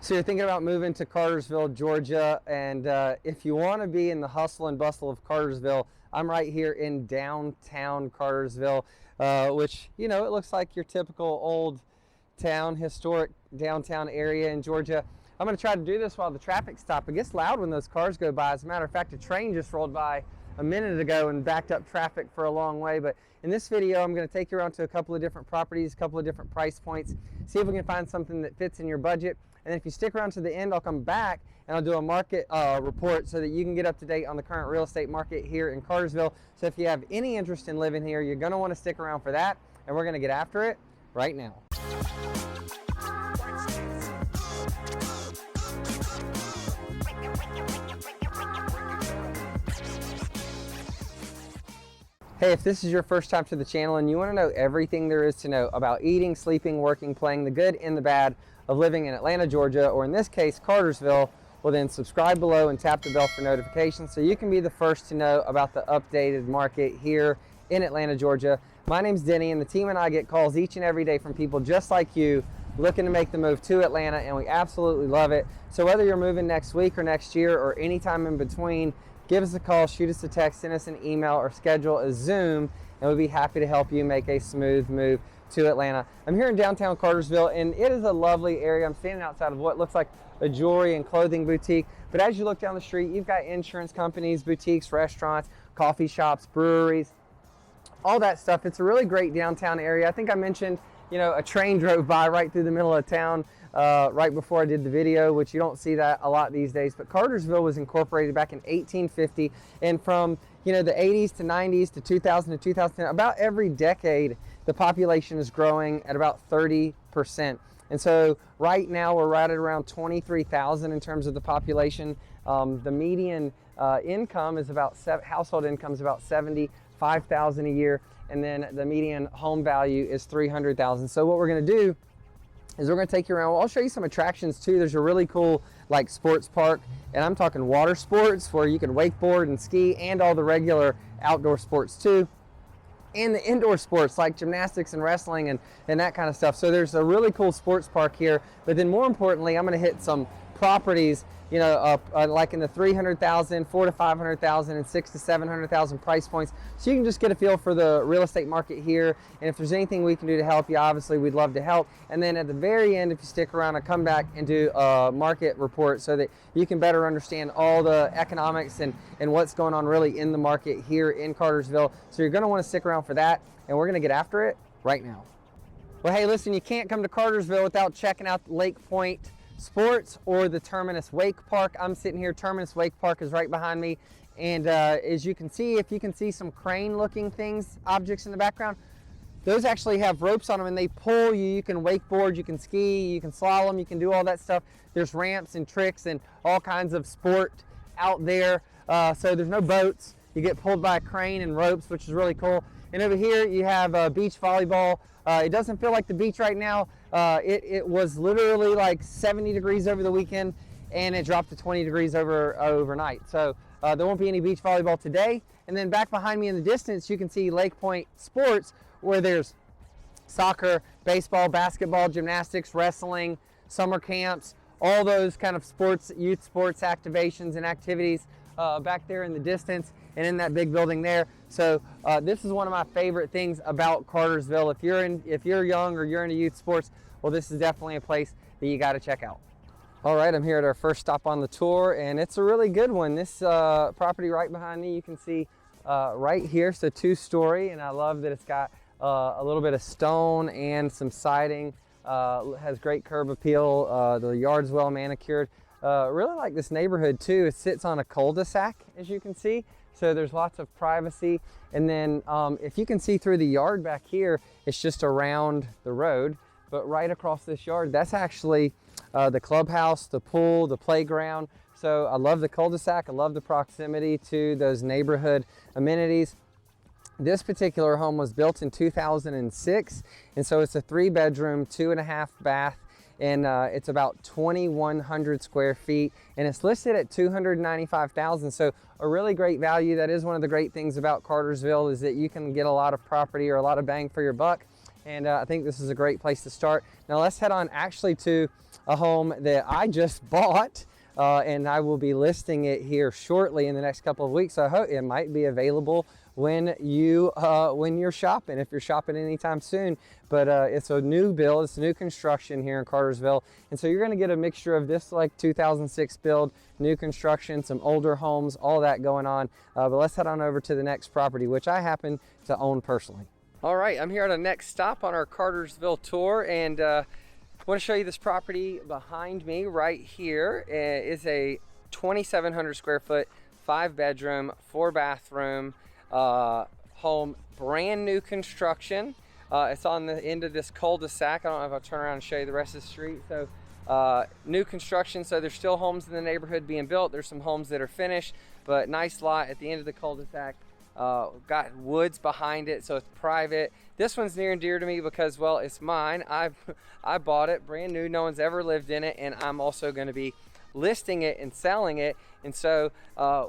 So you're thinking about moving to Cartersville, Georgia, and if you want to be in the hustle and bustle of Cartersville, I'm right here in downtown Cartersville, which, you know, it looks like your typical old town, historic downtown area in Georgia. I'm going to try to do this while the traffic stops. It gets loud when those cars go by. As a matter of fact, a train just rolled by a minute ago and backed up traffic for a long way. But in this video, I'm going to take you around to a couple of different properties, a couple of different price points, see if we can find something that fits in your budget. And if you stick around to the end, I'll come back and I'll do a market report so that you can get up to date on the current real estate market here in Cartersville. So if you have any interest in living here, you're going to want to stick around for that. And we're going to get after it right now. Hey, if this is your first time to the channel and you want to know everything there is to know about eating, sleeping, working, playing, the good and the bad of living in Atlanta, Georgia, or in this case, Cartersville, well then subscribe below and tap the bell for notifications so you can be the first to know about the updated market here in Atlanta, Georgia. My name's Denny and the team and I get calls each and every day from people just like you looking to make the move to Atlanta, and we absolutely love it. So whether you're moving next week or next year or any time in between, give us a call, shoot us a text, send us an email, or schedule a Zoom, and we'll be happy to help you make a smooth move to Atlanta. I'm here in downtown Cartersville, and it is a lovely area. I'm standing outside of what looks like a jewelry and clothing boutique, but as you look down the street, you've got insurance companies, boutiques, restaurants, coffee shops, breweries, all that stuff. It's a really great downtown area. I think I mentioned, you know, a train drove by right through the middle of town right before I did the video, which you don't see that a lot these days. But Cartersville was incorporated back in 1850, and from, you know, the 80s to 90s to 2000 to 2010, about every decade the population is growing at about 30%. And so right now we're right at around 23,000 in terms of the population. The median income is about household income is about $75,000 a year, and then the median home value is $300,000. So what we're going to do is we're going to take you around. I'll show you some attractions too. There's a really cool like sports park, and I'm talking water sports where you can wakeboard and ski, and all the regular outdoor sports too, and the indoor sports like gymnastics and wrestling and that kind of stuff. So there's a really cool sports park here. But then more importantly, I'm going to hit some properties, you know, like in the 300,000, 400,000 to 500,000, and 600,000 to 700,000 price points, so you can just get a feel for the real estate market here. And if there's anything we can do to help you, obviously we'd love to help. And then at the very end, if you stick around, I'll come back and do a market report so that you can better understand all the economics and what's going on really in the market here in Cartersville. So you're going to want to stick around for that, and we're going to get after it right now. Well, hey, listen, you can't come to Cartersville without checking out Lake Point Sports or the Terminus Wake Park. I'm sitting here. Terminus Wake Park is right behind me, and as you can see, if you can see some crane looking things, objects in the background, those actually have ropes on them and they pull you. You can wakeboard, you can ski, you can slalom, you can do all that stuff. There's ramps and tricks and all kinds of sport out there. So there's no boats. You get pulled by a crane and ropes, which is really cool. And over here you have beach volleyball. It doesn't feel like the beach right now. It was literally like 70 degrees over the weekend, and it dropped to 20 degrees overnight. So there won't be any beach volleyball today. And then back behind me in the distance, you can see Lake Point Sports, where there's soccer, baseball, basketball, gymnastics, wrestling, summer camps, all those kind of sports, youth sports activations and activities back there in the distance and in that big building there. So this is one of my favorite things about Cartersville. If you're young or you're into youth sports, well, this is definitely a place that you got to check out. All right, I'm here at our first stop on the tour, and it's a really good one. This property right behind me, you can see right here, it's a two-story, and I love that it's got a little bit of stone and some siding. Has great curb appeal. The yard's well manicured. Really like this neighborhood too. It sits on a cul-de-sac, as you can see, so there's lots of privacy. And then if you can see through the yard back here, it's just around the road, but right across this yard, that's actually the clubhouse, the pool, the playground. So I love the cul-de-sac. I love the proximity to those neighborhood amenities. This particular home was built in 2006, and so it's a 3-bedroom, 2.5 bath, and it's about 2,100 square feet, and it's listed at $295,000. So a really great value. That is one of the great things about Cartersville, is that you can get a lot of property or a lot of bang for your buck. And I think this is a great place to start. Now let's head on actually to a home that I just bought, and I will be listing it here shortly in the next couple of weeks. So I hope it might be available when you're shopping, if you're shopping anytime soon. But it's a new build, it's a new construction here in Cartersville. And so you're gonna get a mixture of this like 2006 build, new construction, some older homes, all that going on. But let's head on over to the next property, which I happen to own personally. All right, I'm here at the next stop on our Cartersville tour, and I want to show you this property behind me right here. It is a 2,700 square foot, 5-bedroom, 4-bathroom home, brand new construction. It's on the end of this cul-de-sac. I don't know if I'll turn around and show you the rest of the street. So new construction, so there's still homes in the neighborhood being built. There's some homes that are finished, but nice lot at the end of the cul-de-sac. Got woods behind it, so it's private. This one's near and dear to me because, well, it's mine. I bought it brand new, no one's ever lived in it, and I'm also going to be listing it and selling it. And so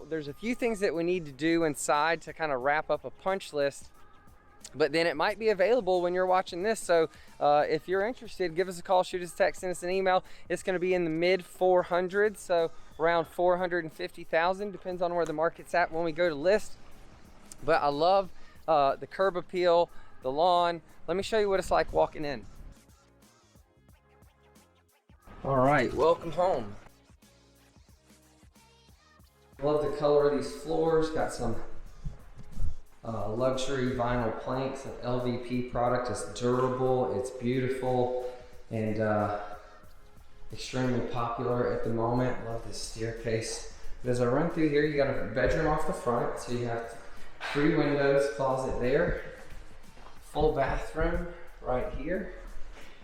there's a few things that we need to do inside to kind of wrap up a punch list, but then it might be available when you're watching this. So if you're interested, give us a call, shoot us a text, send us an email. It's going to be in the mid 400s, so around 450,000, depends on where the market's at when we go to list. But I love the curb appeal, the lawn. Let me show you what it's like walking in. All right, welcome home. Love the color of these floors. Got some luxury vinyl planks, an LVP product. It's durable, it's beautiful, and extremely popular at the moment. Love this staircase. But as I run through here, you got a bedroom off the front, so you have 3 windows, closet there, full bathroom right here,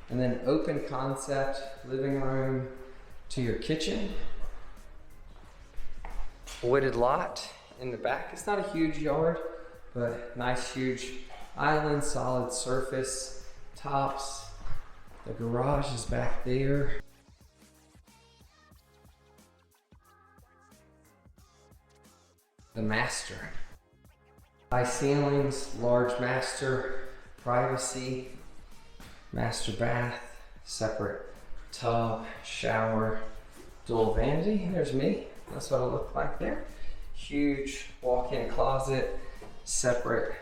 and then open concept living room to your kitchen. Wooded lot in the back. It's not a huge yard, but nice huge island, solid surface, tops. The garage is back there. The master. High ceilings, large master, privacy, master bath, separate tub, shower, dual vanity. There's me. That's what it looked like there. Huge walk-in closet, separate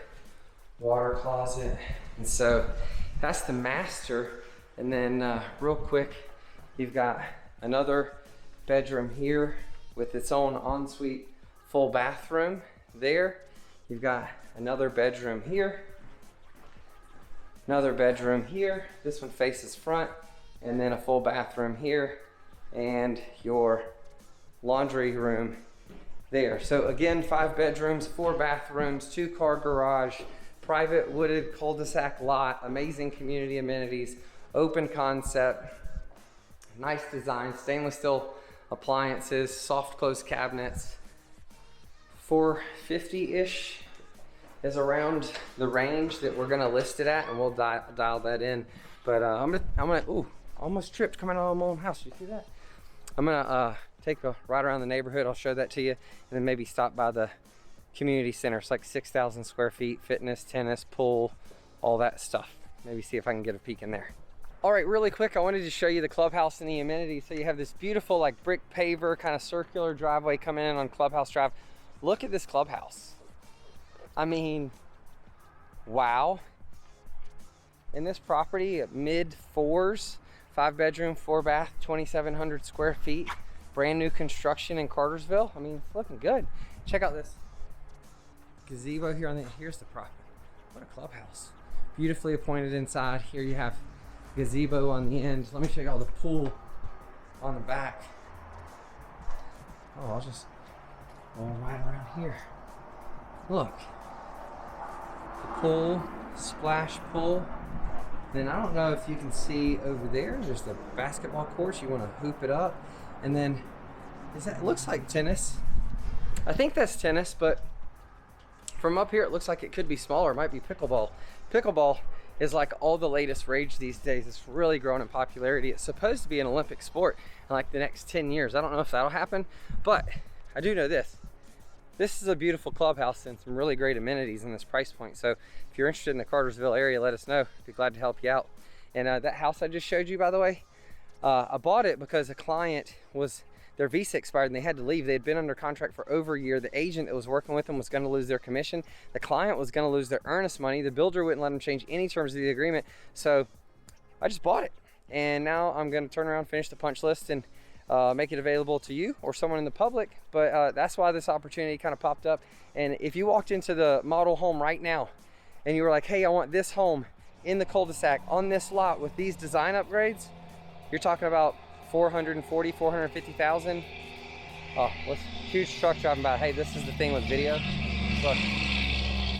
water closet. And so that's the master. And then real quick, you've got another bedroom here with its own ensuite full bathroom there. You've got another bedroom here, another bedroom here. This one faces front, and then a full bathroom here, and your laundry room there. So again, 5 bedrooms, 4 bathrooms, 2-car garage, private wooded cul-de-sac lot, amazing community amenities, open concept, nice design, stainless steel appliances, soft close cabinets. 450-ish is around the range that we're gonna list it at, and we'll dial that in. But I'm gonna ooh, almost tripped coming out of my own house. You see that? I'm gonna take a ride around the neighborhood. I'll show that to you, and then maybe stop by the community center. It's like 6,000 square feet, fitness, tennis, pool, all that stuff. Maybe see if I can get a peek in there. All right, really quick, I wanted to show you the clubhouse and the amenities. So you have this beautiful like brick paver kind of circular driveway coming in on Clubhouse Drive. Look at this clubhouse. I mean, wow. In this property at mid 4s, 5 bedroom, 4 bath, 2,700 square feet, brand new construction in Cartersville. I mean, it's looking good. Check out this gazebo here on the, here's the property. What a clubhouse. Beautifully appointed inside. Here you have gazebo on the end. Let me show you all the pool on the back. Oh, I'll just go right around here. Look, the pool, splash pool. Then I don't know if you can see over there, there's the basketball court. You want to hoop it up. And then, it looks like tennis. I think that's tennis, but from up here, it looks like it could be smaller. It might be pickleball. Pickleball is like all the latest rage these days. It's really growing in popularity. It's supposed to be an Olympic sport in like the next 10 years. I don't know if that'll happen, but I do know this. this is a beautiful clubhouse and some really great amenities in this price point. So if you're interested in the Cartersville area, let us know. Be glad to help you out. And that house I just showed you, by the way, I bought it because a client their visa expired and they had to leave. They had been under contract for over a year. The agent that was working with them was going to lose their commission. The client was going to lose their earnest money. The builder wouldn't let them change any terms of the agreement. So I just bought it. And now I'm going to turn around, finish the punch list, and make it available to you or someone in the public. But that's why this opportunity kind of popped up. And if you walked into the model home right now and you were like, hey, I want this home in the cul-de-sac on this lot with these design upgrades, you're talking about 440, 450,000. Oh, what's huge truck driving by. Hey, this is the thing with video. Look,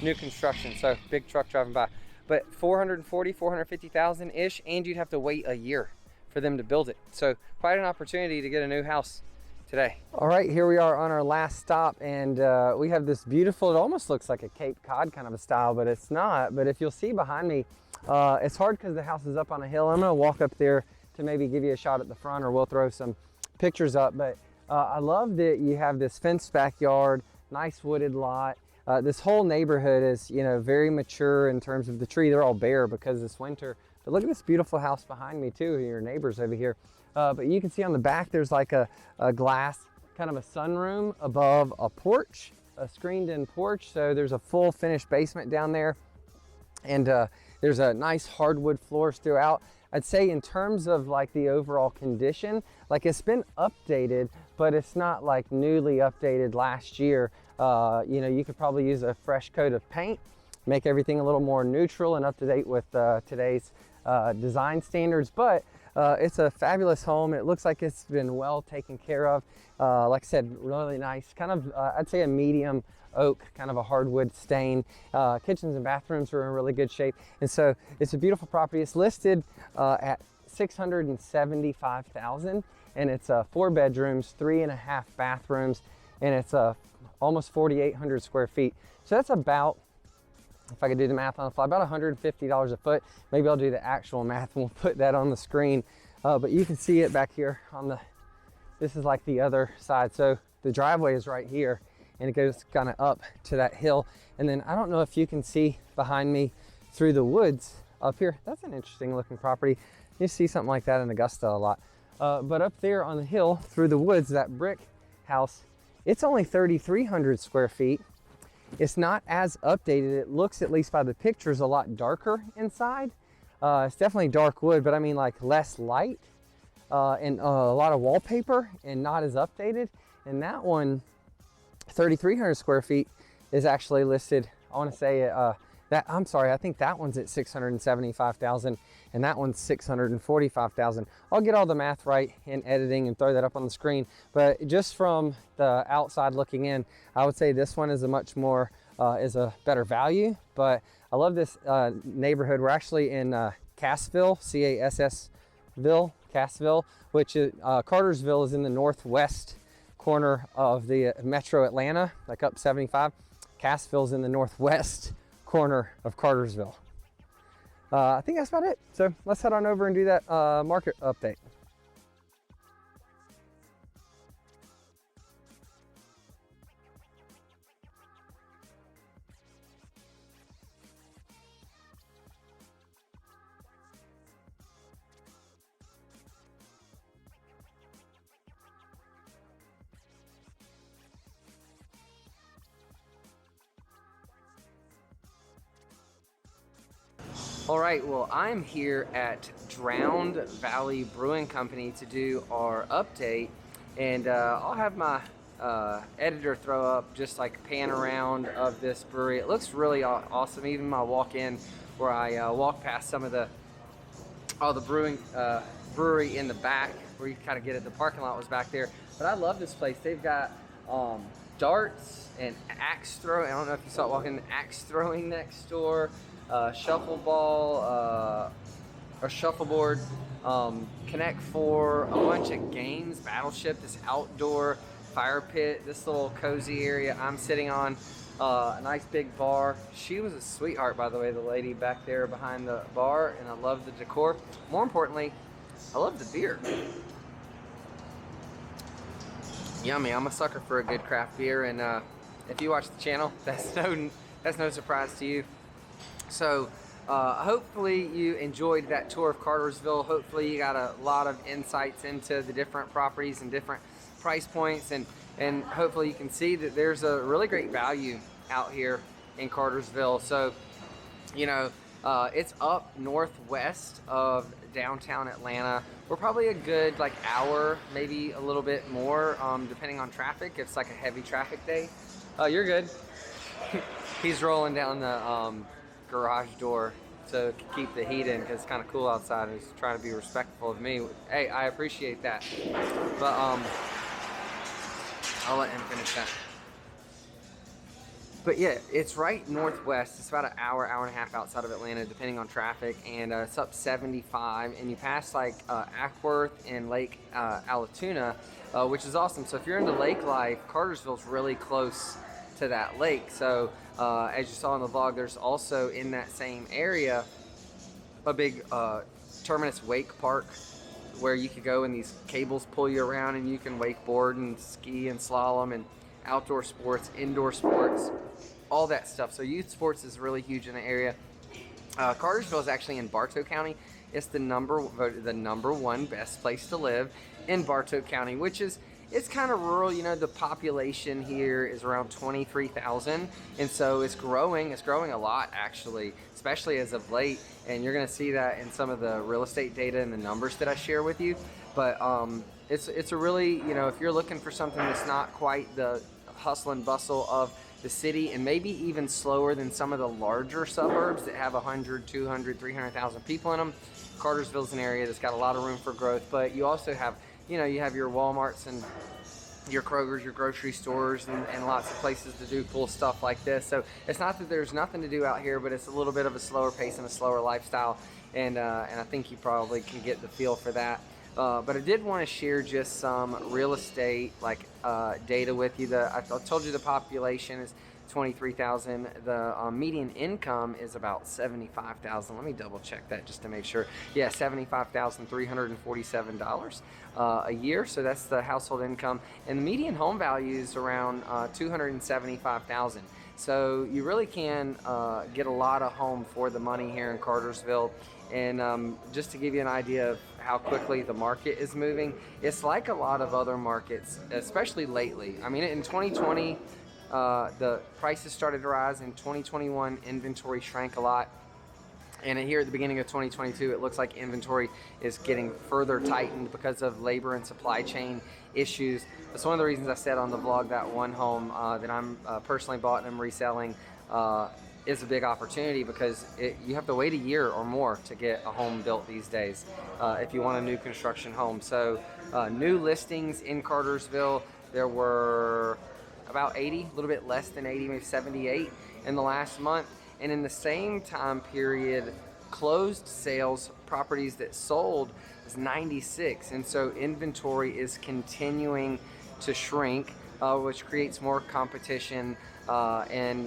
new construction, so big truck driving by. But 440, 450,000 ish, and you'd have to wait a year for them to build it. So quite an opportunity to get a new house today. All right, here we are on our last stop, and we have this beautiful, it almost looks like a Cape Cod kind of a style, but it's not. But if you'll see behind me, it's hard because the house is up on a hill. I'm gonna walk up there to maybe give you a shot at the front, or we'll throw some pictures up. But I love that you have this fenced backyard, nice wooded lot. This whole neighborhood is, you know, very mature in terms of the tree. They're all bare because it's winter. But look at this beautiful house behind me too, your neighbors over here. But you can see on the back, there's like a glass, kind of a sunroom above a porch, a screened in porch. So there's a full finished basement down there. And there's a nice hardwood floors throughout. I'd say in terms of like the overall condition, like it's been updated, but it's not like newly updated last year. You know, you could probably use a fresh coat of paint, make everything a little more neutral and up to date with today's design standards. But it's a fabulous home. It looks like it's been well taken care of. Like I said, really nice, kind of, I'd say a medium oak, kind of a hardwood stain. Kitchens and bathrooms are in really good shape. And so it's a beautiful property. It's listed at $675,000, and it's 4 bedrooms, 3.5 bathrooms, and it's almost 4,800 square feet. So that's about, if I could do the math on the fly, about $150 a foot. Maybe I'll do the actual math and we'll put that on the screen. But you can see it back here on the, this is like the other side. So the driveway is right here, and it goes kind of up to that hill. And then I don't know if you can see behind me through the woods up here. That's an interesting looking property. You see something like that in Augusta a lot. But up there on the hill through the woods, that brick house, it's only 3,300 square feet. It's not as updated. It looks, at least by the pictures, a lot darker inside. It's definitely dark wood, but I mean like less light and a lot of wallpaper and not as updated. And that one, 3,300 square feet, is actually listed, I want to say I'm sorry, I think that one's at 675,000 and that one's 645,000. I'll get all the math right in editing and throw that up on the screen. But just from the outside looking in, I would say this one is a much more, is a better value. But I love this neighborhood. We're actually in Cassville, C-A-S-S-ville, Cassville, which is, Cartersville is in the northwest corner of the metro Atlanta, like up 75. Cassville's in the northwest corner of Cartersville. I think that's about it. So let's head on over and do that market update. All right, well, I'm here at Drowned Valley Brewing Company to do our update, and I'll have my editor throw up just like a pan around of this brewery. It looks really awesome. Even my walk-in, where I walk past some of the brewery in the back, where you kind of get it. The parking lot was back there, but I love this place. They've got darts and axe throwing. I don't know if you saw it walking. Axe throwing next door. Shuffle ball, or shuffleboard, Connect 4, a bunch of games, Battleship, this outdoor fire pit, this little cozy area I'm sitting on, a nice big bar. She was a sweetheart, by the way, the lady back there behind the bar, and I love the decor. More importantly, I love the beer. Yummy. I'm a sucker for a good craft beer, and If you watch the channel, that's no surprise to you. So hopefully you enjoyed that tour of Cartersville. Hopefully you got a lot of insights into the different properties and different price points, and hopefully you can see that there's a really great value out here in Cartersville. So, you know, it's up northwest of downtown Atlanta. We're probably a good like hour, maybe a little bit more, depending on traffic. It's like a heavy traffic day. Oh, you're good. He's rolling down the garage door to keep the heat in because it's kind of cool outside, and he's trying to be respectful of me. Hey, I appreciate that. But I'll let him finish that. But yeah, it's right northwest. It's about an hour, hour and a half outside of Atlanta, depending on traffic, and it's up 75, and you pass like Ackworth and Lake Allatoona, which is awesome. So if you're into lake life, Cartersville's really close to that lake. So as you saw in the vlog, there's also in that same area a big terminus wake park where you could go and these cables pull you around and you can wakeboard and ski and slalom and outdoor sports, indoor sports, all that stuff. So youth sports is really huge in the area. Cartersville is actually in Bartow County. It's the number one best place to live in Bartow County, which is, it's kind of rural. You know, the population here is around 23,000, and so it's growing a lot actually, especially as of late, and you're going to see that in some of the real estate data and the numbers that I share with you. But it's a really, you know, if you're looking for something that's not quite the hustle and bustle of the city, and maybe even slower than some of the larger suburbs that have 100, 200, 300,000 people in them, Cartersville's an area that's got a lot of room for growth. But you also have, you know, you have your Walmarts and your Kroger's, your grocery stores, and lots of places to do cool stuff like this. So it's not that there's nothing to do out here, but it's a little bit of a slower pace and a slower lifestyle, and I think you probably can get the feel for that. But I did want to share just some real estate like data with you. I told you the population is 23,000. The median income is about 75,000. Let me double check that just to make sure. Yeah, $75,347 a year. So that's the household income, and the median home value is around 275,000. So you really can get a lot of home for the money here in Cartersville. And just to give you an idea of how quickly the market is moving, it's like a lot of other markets, especially lately. I mean, in 2020, the prices started to rise. In 2021, inventory shrank a lot. And here at the beginning of 2022, it looks like inventory is getting further tightened because of labor and supply chain issues. That's one of the reasons I said on the vlog that one home that I'm personally bought and I'm reselling is a big opportunity, because you have to wait a year or more to get a home built these days if you want a new construction home. So new listings in Cartersville, there were about 80, a little bit less than 80, maybe 78 in the last month. And in the same time period, closed sales, properties that sold, is 96. And so inventory is continuing to shrink, which creates more competition, and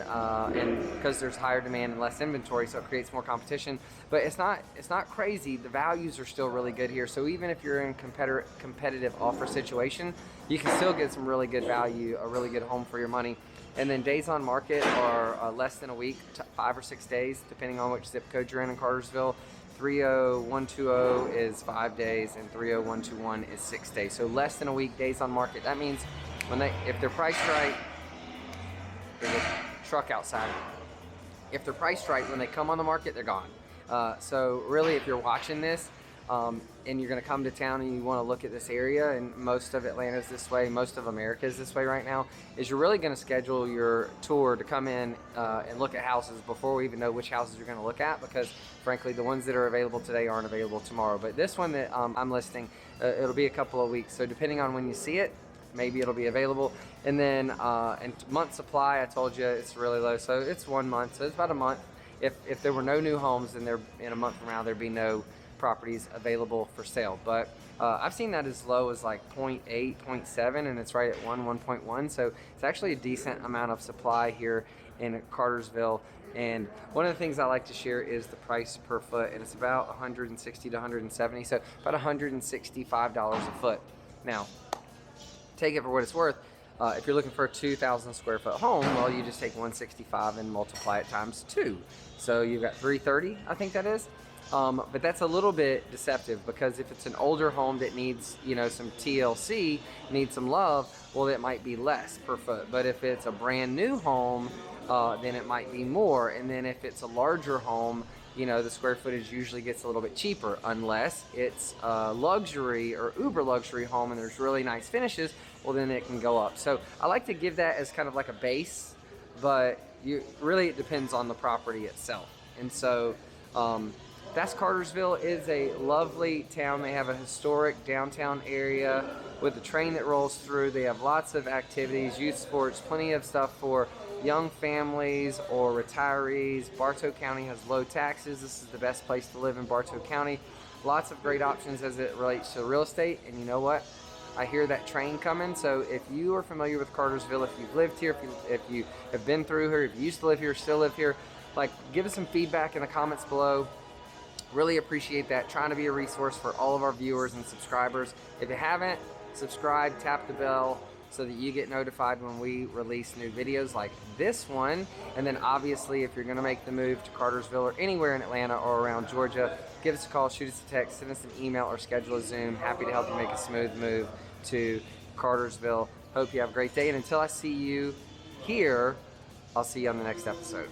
because there's higher demand and less inventory, so it creates more competition. But it's not crazy. The values are still really good here. So even if you're in competitive offer situation, you can still get some really good value, a really good home for your money. And then days on market are less than a week, 5 or 6 days, depending on which zip code you're in Cartersville. 30120 is 5 days, and 30121 is 6 days. So less than a week days on market. That means if they're priced right, there's a truck outside. If they're priced right, when they come on the market, they're gone. So really, if you're watching this, and you're going to come to town and you want to look at this area, and most of Atlanta's this way, most of America is this way right now, is you're really going to schedule your tour to come in and look at houses before we even know which houses you're going to look at, because frankly the ones that are available today aren't available tomorrow. But this one that I'm listing, it'll be a couple of weeks, so depending on when you see it, maybe it'll be available. And then and month supply, I told you it's really low, so it's 1 month, so it's about a month. If there were no new homes, then in a month from now there'd be no properties available for sale. But I've seen that as low as like 0.8, 0.7, and it's right at 1.1. So it's actually a decent amount of supply here in Cartersville. And one of the things I like to share is the price per foot, and it's about 160 to 170, so about $165 a foot. Now, take it for what it's worth. If you're looking for a 2,000 square foot home, well, you just take 165 and multiply it times 2. So you've got 330, I think that is. But that's a little bit deceptive, because if it's an older home that needs, you know, some TLC, needs some love, well, it might be less per foot. But if it's a brand new home, then it might be more. And then if it's a larger home, you know, the square footage usually gets a little bit cheaper, unless it's a luxury or uber luxury home and there's really nice finishes, well, then it can go up. So I like to give that as kind of like a base, but really it depends on the property itself. And so that's Cartersville. Is a lovely town. They have a historic downtown area with a train that rolls through. They have lots of activities, youth sports, plenty of stuff for young families or retirees. Bartow County has low taxes. This is the best place to live in Bartow County. Lots of great options as it relates to real estate. And you know what? I hear that train coming. So if you are familiar with Cartersville, if you've lived here, if you have been through here, if you used to live here, still live here, like, give us some feedback in the comments below. Really appreciate that. Trying to be a resource for all of our viewers and subscribers. If you haven't, subscribe, tap the bell so that you get notified when we release new videos like this one. And then obviously, if you're gonna make the move to Cartersville or anywhere in Atlanta or around Georgia, give us a call, shoot us a text, send us an email, or schedule a Zoom. Happy to help you make a smooth move to Cartersville. Hope you have a great day. And until I see you here, I'll see you on the next episode.